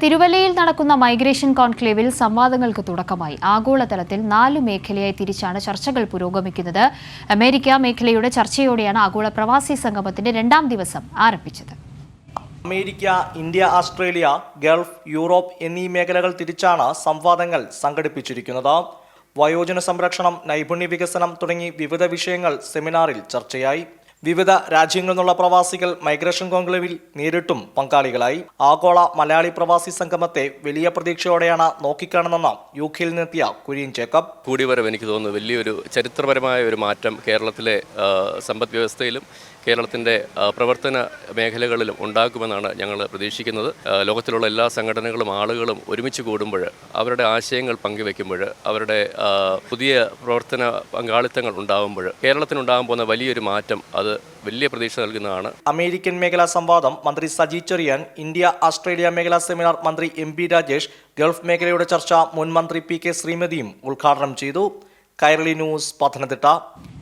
തിരുവല്ലയിൽ നടക്കുന്ന മൈഗ്രേഷൻ കോൺക്ലേവിൽ സംവാദങ്ങൾക്ക് തുടക്കമായി. ആഗോളതലത്തിൽ 4 മേഖലയായി തിരിച്ചാണ് ചർച്ചകൾ പുരോഗമിക്കുന്നത്. അമേരിക്ക മേഖലയുടെ ചർച്ചയോടെയാണ് ആഗോള പ്രവാസി സംഗമത്തിന്റെ 2ാം ദിവസം ആരംഭിച്ചത്. America, India, Australia, Gulf, Europe എന്നീ മേഖലകൾ തിരിച്ചാണ് സംവാദങ്ങൾ സംഘടിപ്പിച്ചിരിക്കുന്നത്. വയോജന സംരക്ഷണം, നൈപുണ്യ വികസനം തുടങ്ങി വിവിധ വിഷയങ്ങൾ സെമിനാറിൽ ചർച്ചയായി. വിവിധ രാജ്യങ്ങളിൽ നിന്നുള്ള പ്രവാസികൾ മൈഗ്രേഷൻ കോൺക്ലേവിൽ നേരിട്ടും പങ്കാളികളായി. ആഗോള മലയാളി പ്രവാസി സംഗമത്തെ വലിയ പ്രതീക്ഷയോടെയാണ് നോക്കിക്കാണുന്നെന്ന് യുകെയിൽ നിന്നെത്തിയ കുര്യൻ ജേക്കബ്. കൂടിവരവ് എനിക്ക് തോന്നുന്നു വലിയൊരു ചരിത്രപരമായ ഒരു മാറ്റം കേരളത്തിലെ സമ്പദ് വ്യവസ്ഥയിലും കേരളത്തിൻ്റെ പ്രവർത്തന മേഖലകളിലും ഉണ്ടാകുമെന്നാണ് ഞങ്ങൾ പ്രതീക്ഷിക്കുന്നത്. ലോകത്തിലുള്ള എല്ലാ സംഘടനകളും ആളുകളും ഒരുമിച്ച് കൂടുമ്പോൾ, അവരുടെ ആശയങ്ങൾ പങ്കുവെക്കുമ്പോൾ, അവരുടെ പുതിയ പ്രവർത്തന പങ്കാളിത്തങ്ങൾ ഉണ്ടാകുമ്പോൾ കേരളത്തിനുണ്ടാകാൻ പോകുന്ന വലിയൊരു മാറ്റം അത് വലിയ പ്രതീക്ഷ നൽകുന്നതാണ്. അമേരിക്കൻ മേഖലാ സംവാദം മന്ത്രി സജി ചെറിയാൻ, ഇന്ത്യ ഓസ്ട്രേലിയ മേഖലാ സെമിനാർ മന്ത്രി MP രാജേഷ്, ഗൾഫ് മേഖലയുടെ ചർച്ച മുൻ മന്ത്രി PK ശ്രീമതിയും ഉദ്ഘാടനം ചെയ്തു. കൈരളി ന്യൂസ്, പത്തനംതിട്ട.